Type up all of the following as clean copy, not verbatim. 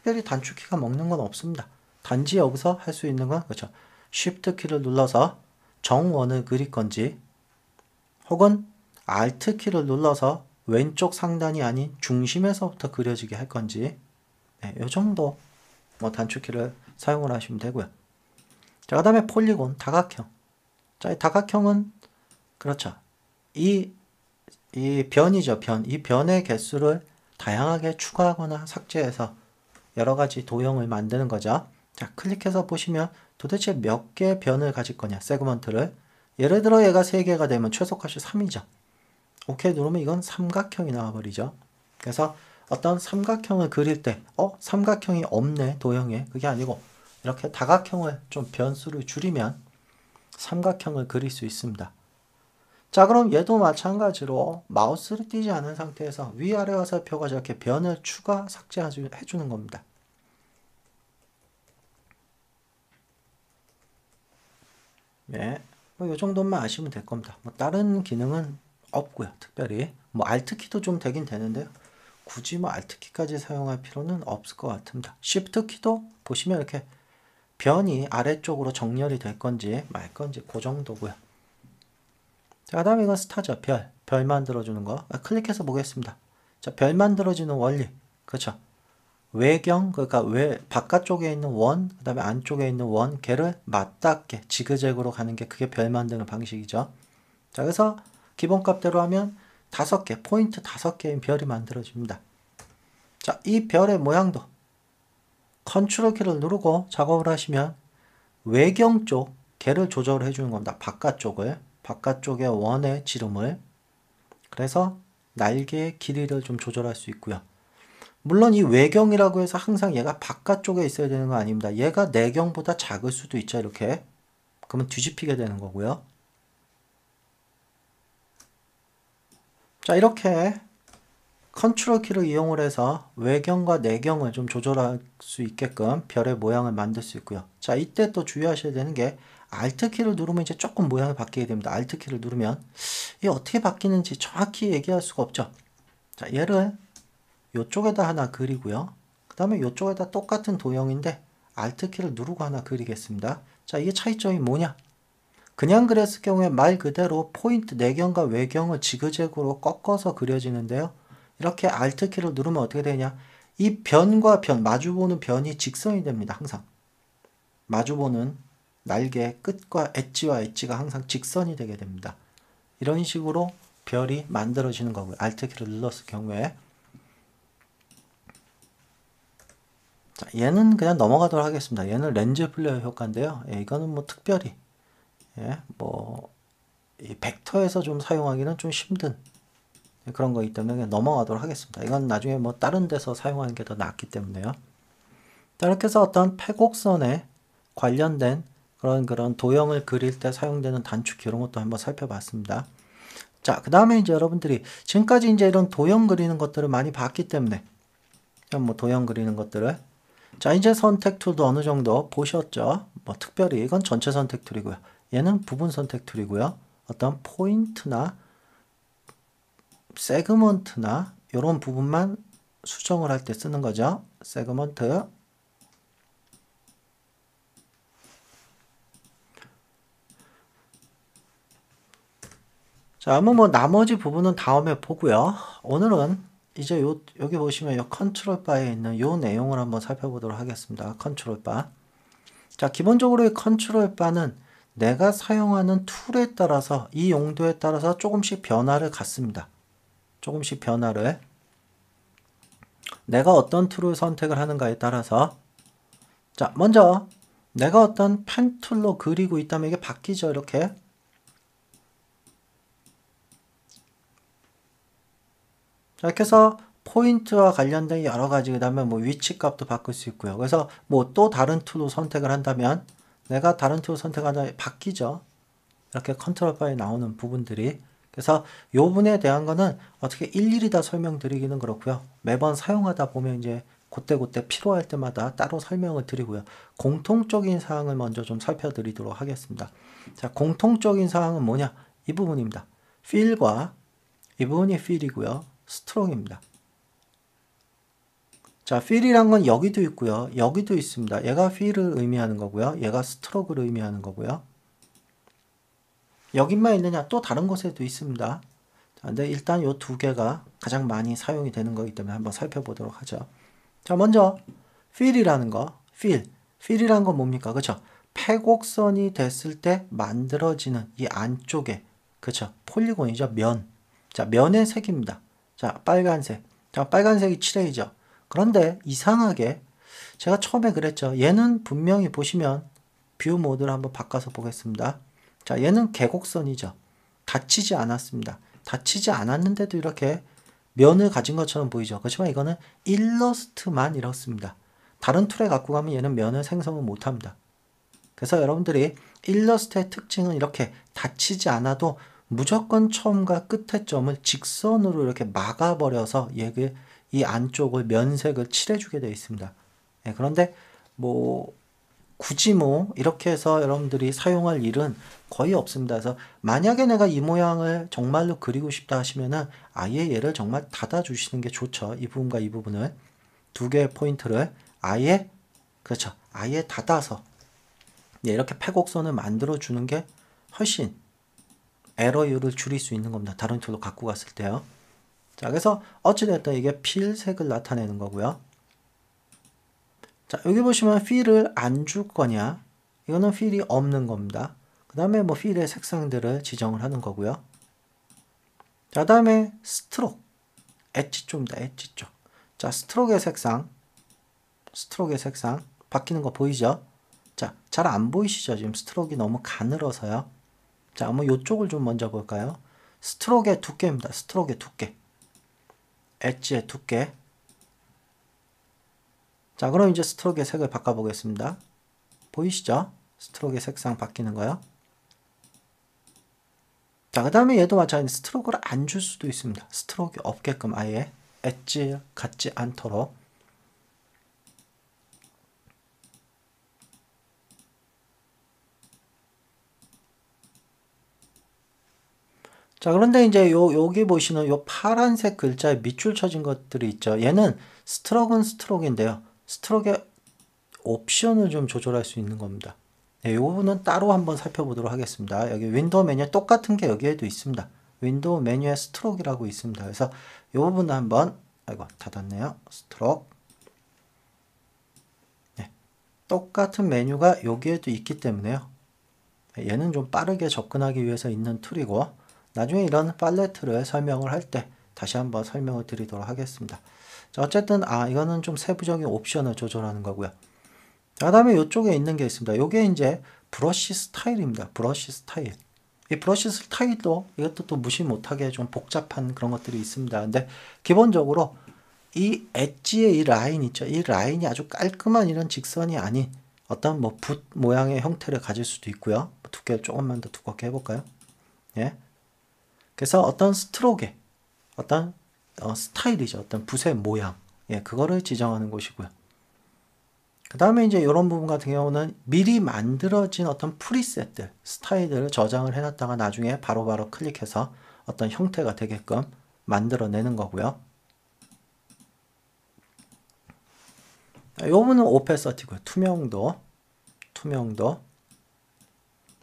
특별히 단축키가 먹는 건 없습니다. 단지 여기서 할 수 있는 건 그렇죠. Shift 키를 눌러서 정원을 그릴 건지 혹은 Alt 키를 눌러서 왼쪽 상단이 아닌 중심에서부터 그려지게 할 건지 네, 이 정도 뭐 단축키를 사용을 하시면 되고요. 자, 그 다음에 폴리곤, 다각형. 자, 이 다각형은 그렇죠. 이 변이죠, 변. 이 변의 개수를 다양하게 추가하거나 삭제해서 여러 가지 도형을 만드는 거죠. 자, 클릭해서 보시면 도대체 몇 개의 변을 가질 거냐, 세그먼트를. 예를 들어 얘가 3개가 되면 최소값이 3이죠. 오케이 누르면 이건 삼각형이 나와버리죠. 그래서 어떤 삼각형을 그릴 때 삼각형이 없네, 도형에. 그게 아니고 이렇게 다각형을 좀 변수를 줄이면 삼각형을 그릴 수 있습니다. 자, 그럼 얘도 마찬가지로 마우스를 띄지 않은 상태에서 위아래 화살표가 저렇게 변을 추가, 삭제해주는 겁니다. 네, 이 정도만 아시면 될 겁니다. 뭐 다른 기능은 없고요, 특별히. 뭐 Alt키도 좀 되긴 되는데요. 굳이 뭐 Alt키까지 사용할 필요는 없을 것 같습니다. Shift키도 보시면 이렇게 변이 아래쪽으로 정렬이 될 건지 말 건지 그 정도고요. 자, 그 다음에 이건 스타죠. 별 만들어주는 거. 클릭해서 보겠습니다. 자, 별 만들어주는 원리. 그렇죠. 외경, 그러니까 바깥쪽에 있는 원, 그 다음에 안쪽에 있는 원, 걔를 맞닿게 지그재그로 가는 게 그게 별 만드는 방식이죠. 자, 그래서 기본값대로 하면 5개, 포인트 5개의 별이 만들어집니다. 자, 이 별의 모양도 컨트롤 키를 누르고 작업을 하시면 외경 쪽, 걔를 조절을 해주는 겁니다. 바깥쪽의 원의 지름을. 그래서 날개의 길이를 좀 조절할 수 있고요. 물론 이 외경이라고 해서 항상 얘가 바깥쪽에 있어야 되는 거 아닙니다. 얘가 내경보다 작을 수도 있죠, 이렇게. 그러면 뒤집히게 되는 거고요. 자, 이렇게 컨트롤 키를 이용을 해서 외경과 내경을 좀 조절할 수 있게끔 별의 모양을 만들 수 있고요. 자, 이때 또 주의하셔야 되는 게 Alt 키를 누르면 이제 조금 모양이 바뀌게 됩니다. Alt 키를 누르면 이게 어떻게 바뀌는지 정확히 얘기할 수가 없죠. 자, 얘를 이쪽에다 하나 그리고요. 그 다음에 이쪽에다 똑같은 도형인데 Alt 키를 누르고 하나 그리겠습니다. 자, 이게 차이점이 뭐냐? 그냥 그렸을 경우에 말 그대로 포인트 내경과 외경을 지그재그로 꺾어서 그려지는데요. 이렇게 Alt 키를 누르면 어떻게 되냐? 이 변과 변, 마주보는 변이 직선이 됩니다. 항상. 마주보는 날개 끝과 엣지와 엣지가 항상 직선이 되게 됩니다. 이런 식으로 별이 만들어지는 거고요. Alt 키를 눌렀을 경우에. 자, 얘는 그냥 넘어가도록 하겠습니다. 얘는 렌즈 플레어 효과인데요. 이거는 뭐 특별히 이 벡터에서 좀 사용하기는 좀 힘든 그런 거기 때문에 그냥 넘어가도록 하겠습니다. 이건 나중에 뭐 다른 데서 사용하는 게 더 낫기 때문에요. 자, 이렇게 해서 어떤 패곡선에 관련된 그런 도형을 그릴 때 사용되는 단축키 이런 것도 한번 살펴봤습니다. 자, 그 다음에 이제 여러분들이 지금까지 이제 이런 도형 그리는 것들을 많이 봤기 때문에 뭐 도형 그리는 것들을 자, 이제 선택 툴도 어느 정도 보셨죠? 뭐 특별히 이건 전체 선택 툴이고요. 얘는 부분 선택 툴이고요. 어떤 포인트나 세그먼트나 이런 부분만 수정을 할 때 쓰는 거죠. 세그먼트. 자, 뭐 나머지 부분은 다음에 보고요. 오늘은 이제 여기 보시면 요 컨트롤 바에 있는 요 내용을 한번 살펴보도록 하겠습니다. 컨트롤 바. 자, 기본적으로 이 컨트롤 바는 내가 사용하는 툴에 따라서 이 용도에 따라서 조금씩 변화를 갖습니다. 조금씩 변화를 내가 어떤 툴을 선택을 하는가에 따라서 자, 먼저 내가 어떤 펜 툴로 그리고 있다면 이게 바뀌죠. 이렇게 자, 이렇게 해서 포인트와 관련된 여러 가지 그 다음에 뭐 위치 값도 바꿀 수 있고요. 그래서 뭐 또 다른 툴로 선택을 한다면 내가 다른 툴을 선택하다 바뀌죠. 이렇게 컨트롤 바에 나오는 부분들이. 그래서 요 부분에 대한 거는 어떻게 일일이 다 설명드리기는 그렇고요. 매번 사용하다 보면 이제 그때 필요할 때마다 따로 설명을 드리고요. 공통적인 사항을 먼저 좀 살펴드리도록 하겠습니다. 자, 공통적인 사항은 뭐냐? 이 부분입니다. feel과 이 부분이 feel이고요. strong입니다. 자, feel이란 건 여기도 있고요. 여기도 있습니다. 얘가 feel을 의미하는 거고요. 얘가 stroke를 의미하는 거고요. 여기만 있느냐? 또 다른 곳에도 있습니다. 자, 근데 일단 이 두 개가 가장 많이 사용이 되는 거기 때문에 한번 살펴보도록 하죠. 자, 먼저 feel이라는 거, feel이라는 건 뭡니까? 그렇죠? 패곡선이 됐을 때 만들어지는 이 안쪽에, 그렇죠? 폴리곤이죠. 면. 자, 면의 색입니다. 자, 빨간색. 자, 빨간색이 칠해이죠. 그런데 이상하게 제가 처음에 그랬죠. 얘는 분명히 보시면 뷰 모드를 한번 바꿔서 보겠습니다. 자, 얘는 계곡선이죠. 닫히지 않았습니다. 닫히지 않았는데도 이렇게 면을 가진 것처럼 보이죠. 그렇지만 이거는 일러스트만 이렇습니다. 다른 툴에 갖고 가면 얘는 면을 생성을 못합니다. 그래서 여러분들이 일러스트의 특징은 이렇게 닫히지 않아도 무조건 처음과 끝의 점을 직선으로 이렇게 막아버려서 얘를 이 안쪽을 면색을 칠해주게 되어 있습니다. 네, 그런데 뭐 굳이 뭐 이렇게 해서 여러분들이 사용할 일은 거의 없습니다. 그래서 만약에 내가 이 모양을 정말로 그리고 싶다 하시면은 아예 얘를 정말 닫아 주시는 게 좋죠. 이 부분과 이 부분을 두 개의 포인트를 아예, 그렇죠, 아예 닫아서 이렇게 패곡선을 만들어 주는 게 훨씬 에러율을 줄일 수 있는 겁니다. 다른 툴로 갖고 갔을 때요. 자, 그래서 어찌됐든 이게 필색을 나타내는 거고요. 자, 여기 보시면 feel을 안 줄 거냐? 이거는 feel이 없는 겁니다. 그 다음에 뭐 feel의 색상들을 지정을 하는 거고요. 자, 그 다음에 스트로크, 엣지 쪽입니다. 엣지 쪽. 자, 스트로크의 색상 바뀌는 거 보이죠? 자, 잘 안 보이시죠? 지금 스트로크가 너무 가늘어서요. 자, 한번 이쪽을 좀 먼저 볼까요? 스트로크의 두께입니다. 스트로크의 두께. 엣지의 두께. 자, 그럼 이제 스트로크의 색을 바꿔보겠습니다. 보이시죠? 스트로크의 색상 바뀌는 거요. 자, 그 다음에 얘도 마찬가지로 스트로크를 안 줄 수도 있습니다. 스트로크 없게끔 아예 엣지 같지 않도록. 자, 그런데 이제 여기 보시는 요 파란색 글자에 밑줄 쳐진 것들이 있죠. 얘는 스트로크는 스트로크인데요. 스트로크의 옵션을 좀 조절할 수 있는 겁니다. 네, 이 부분은 따로 한번 살펴보도록 하겠습니다. 여기 윈도우 메뉴에 똑같은 게 여기에도 있습니다. 윈도우 메뉴에 스트로크라고 있습니다. 그래서 이 부분을 한번, 아이고, 닫았네요. 스트로크. 네, 똑같은 메뉴가 여기에도 있기 때문에요. 얘는 좀 빠르게 접근하기 위해서 있는 툴이고, 나중에 이런 팔레트를 설명을 할 때 다시 한번 설명을 드리도록 하겠습니다. 자, 어쨌든 이거는 좀 세부적인 옵션을 조절하는 거고요. 자, 그다음에 이쪽에 있는 게 있습니다. 이게 이제 브러쉬 스타일입니다. 브러쉬 스타일. 이 브러쉬 스타일도 이것도 또 무시 못하게 좀 복잡한 그런 것들이 있습니다. 근데 기본적으로 이 엣지의 이 라인 있죠. 이 라인이 아주 깔끔한 이런 직선이 아닌 어떤 뭐 붓 모양의 형태를 가질 수도 있고요. 두께를 조금만 더 두껍게 해볼까요? 예. 그래서 어떤 스트로크의 어떤 스타일이죠. 어떤 붓의 모양. 예, 그거를 지정하는 곳이고요. 그 다음에 이제 이런 부분 같은 경우는 미리 만들어진 어떤 프리셋들, 스타일들을 저장을 해놨다가 나중에 바로바로 클릭해서 어떤 형태가 되게끔 만들어내는 거고요. 이 부분은 오페서티고요. 투명도.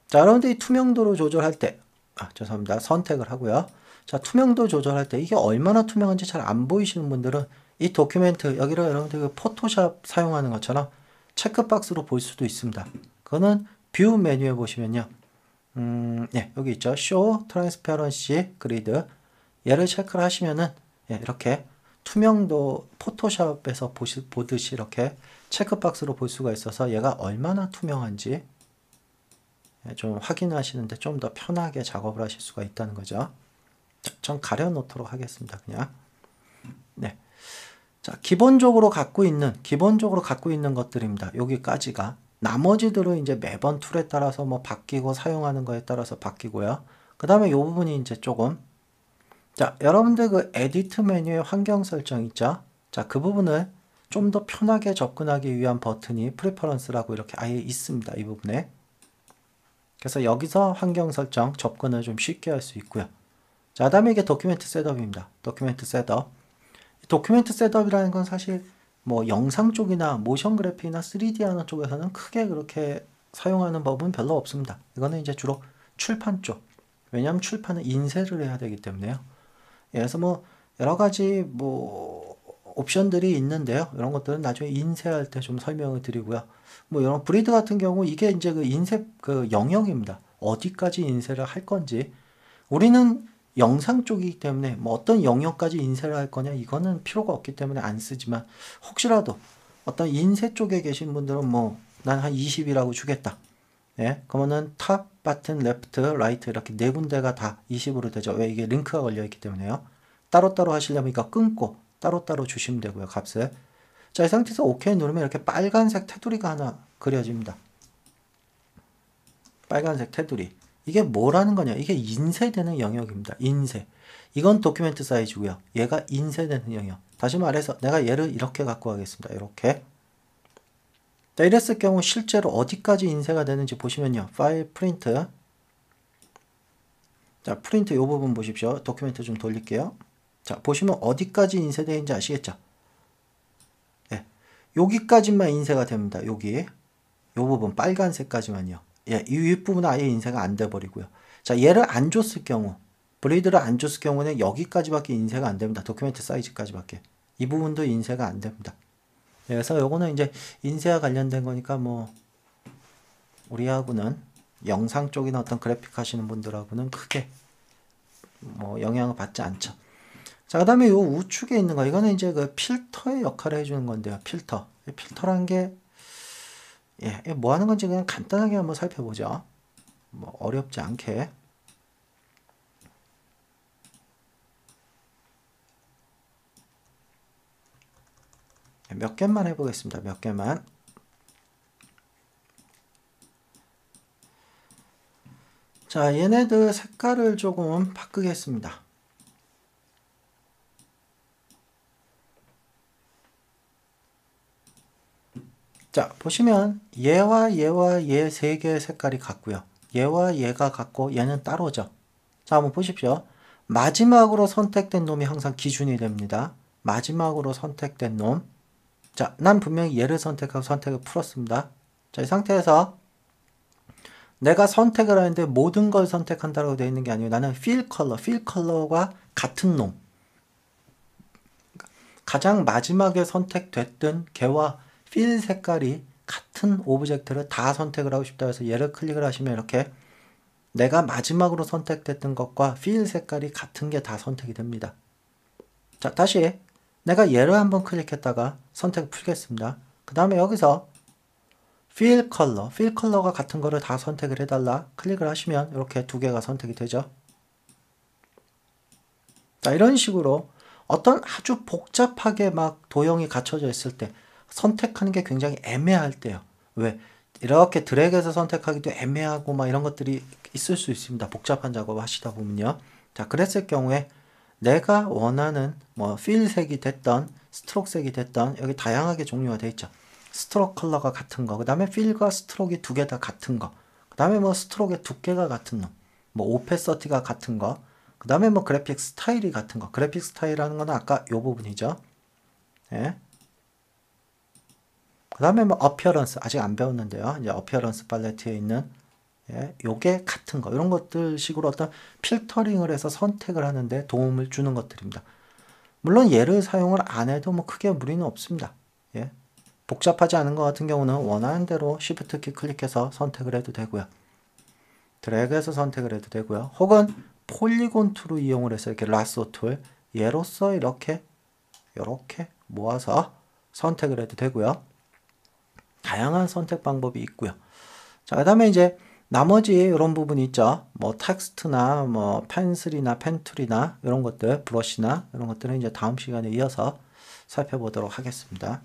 자, 그런데 이 투명도를 조절할 때, 죄송합니다. 선택을 하고요. 자, 투명도 조절할 때 이게 얼마나 투명한지 잘 안 보이시는 분들은 이 도큐멘트, 여기를 여러분들 그 포토샵 사용하는 것처럼 체크박스로 볼 수도 있습니다. 그거는 뷰 메뉴에 보시면요. 예, 여기 있죠. Show Transparency Grid. 얘를 체크를 하시면은, 예, 이렇게 투명도 포토샵에서 보듯이 이렇게 체크박스로 볼 수가 있어서 얘가 얼마나 투명한지 좀 확인하시는데 좀 더 편하게 작업을 하실 수가 있다는 거죠. 전 가려놓도록 하겠습니다. 그냥. 네. 자, 기본적으로 갖고 있는 것들입니다. 여기까지가. 나머지들은 이제 매번 툴에 따라서 뭐 바뀌고 사용하는 거에 따라서 바뀌고요. 그 다음에 이 부분이 이제 조금, 자, 여러분들 그 에디트 메뉴의 환경 설정 있죠? 자, 그 부분을 좀 더 편하게 접근하기 위한 버튼이 프리퍼런스라고 이렇게 아예 있습니다. 이 부분에. 그래서 여기서 환경 설정 접근을 좀 쉽게 할 수 있고요. 자, 다음에 이게 도큐멘트 셋업입니다. 도큐멘트 셋업. 도큐멘트 셋업이라는 건 사실 뭐 영상 쪽이나 모션 그래픽이나 3D 하는 쪽에서는 크게 그렇게 사용하는 법은 별로 없습니다. 이거는 이제 주로 출판 쪽. 왜냐하면 출판은 인쇄를 해야 되기 때문에요. 그래서 뭐 여러 가지 뭐 옵션들이 있는데요. 이런 것들은 나중에 인쇄할 때 좀 설명을 드리고요. 뭐 이런 브리드 같은 경우 이게 이제 그 인쇄 그 영역입니다. 어디까지 인쇄를 할 건지. 우리는 영상 쪽이기 때문에 뭐 어떤 영역까지 인쇄를 할 거냐 이거는 필요가 없기 때문에 안 쓰지만 혹시라도 어떤 인쇄 쪽에 계신 분들은 뭐 난 한 20이라고 주겠다. 예, 그러면은 탑, 바튼, 레프트, 라이트 이렇게 네 군데가 다 20으로 되죠. 왜 이게 링크가 걸려 있기 때문에요. 따로따로 하시려면 이거 끊고 따로따로 주시면 되고요. 값을. 자, 이 상태에서 OK 누르면 이렇게 빨간색 테두리가 하나 그려집니다. 빨간색 테두리. 이게 뭐라는 거냐? 이게 인쇄되는 영역입니다. 인쇄. 이건 도큐멘트 사이즈고요. 얘가 인쇄되는 영역. 다시 말해서 내가 얘를 이렇게 갖고 가겠습니다. 이렇게. 자, 이랬을 경우 실제로 어디까지 인쇄가 되는지 보시면요. 파일 프린트. 자, 프린트 이 부분 보십시오. 도큐멘트 좀 돌릴게요. 자, 보시면 어디까지 인쇄되는지 아시겠죠? 예. 여기까지만 인쇄가 됩니다. 여기. 이 부분 빨간색까지만요. 예, 이 윗부분은 아예 인쇄가 안 돼 버리고요. 자, 얘를 안 줬을 경우, 브리드를 안 줬을 경우는 여기까지밖에 인쇄가 안 됩니다. 도큐멘트 사이즈까지밖에. 이 부분도 인쇄가 안 됩니다. 그래서 요거는 이제 인쇄와 관련된 거니까 뭐 우리하고는 영상 쪽이나 어떤 그래픽 하시는 분들하고는 크게 뭐 영향을 받지 않죠. 자, 그 다음에 요 우측에 있는 거, 이거는 이제 그 필터의 역할을 해주는 건데요. 필터. 필터란 게, 예, 뭐 하는 건지 그냥 간단하게 한번 살펴보죠. 뭐 어렵지 않게. 몇 개만 해보겠습니다. 몇 개만. 자, 얘네들 색깔을 조금 바꾸겠습니다. 자, 보시면 얘와 얘와 얘 세 개의 색깔이 같고요. 얘와 얘가 같고 얘는 따로죠. 자, 한번 보십시오. 마지막으로 선택된 놈이 항상 기준이 됩니다. 마지막으로 선택된 놈. 자, 난 분명히 얘를 선택하고 선택을 풀었습니다. 자, 이 상태에서 내가 선택을 하는데 모든 걸 선택한다고 되어 있는 게 아니고 나는 필 컬러가 같은 놈. 가장 마지막에 선택됐던 걔와 필 색깔이 같은 오브젝트를 다 선택을 하고 싶다 해서 얘를 클릭을 하시면 이렇게 내가 마지막으로 선택됐던 것과 필 색깔이 같은 게 다 선택이 됩니다. 자, 다시 내가 얘를 한번 클릭했다가 선택을 풀겠습니다. 그 다음에 여기서 필 컬러가 같은 거를 다 선택을 해달라 클릭을 하시면 이렇게 두 개가 선택이 되죠. 자, 이런 식으로 어떤 아주 복잡하게 막 도형이 갖춰져 있을 때 선택하는 게 굉장히 애매할 때요. 왜? 이렇게 드래그해서 선택하기도 애매하고 막 이런 것들이 있을 수 있습니다. 복잡한 작업을 하시다 보면요. 자, 그랬을 경우에 내가 원하는 뭐 필색이 됐던 스트로크 색이 됐던 여기 다양하게 종류가 되어 있죠. 스트로크 컬러가 같은 거, 그 다음에 필과 스트로크이 두 개 다 같은 거, 그 다음에 뭐 스트로크의 두께가 같은 놈, 뭐 오페서티가 같은 거, 그 다음에 뭐 그래픽 스타일이 같은 거. 그래픽 스타일이라는 건 아까 요 부분이죠. 예. 그 다음에 뭐 어피어런스 아직 안 배웠는데요. 이제 어피어런스 팔레트에 있는 예, 요게 같은 거 이런 것들 식으로 어떤 필터링을 해서 선택을 하는데 도움을 주는 것들입니다. 물론 얘를 사용을 안 해도 뭐 크게 무리는 없습니다. 예. 복잡하지 않은 것 같은 경우는 원하는 대로 Shift 키 클릭해서 선택을 해도 되고요. 드래그해서 선택을 해도 되고요. 혹은 폴리곤 툴을 이용을 해서 이렇게 라소 툴 얘로서 이렇게 모아서 선택을 해도 되고요. 다양한 선택 방법이 있고요. 자, 그 다음에 이제 나머지 이런 부분이 있죠. 뭐 텍스트나 뭐 펜슬이나 펜툴이나 이런 것들, 브러쉬나 이런 것들은 이제 다음 시간에 이어서 살펴보도록 하겠습니다.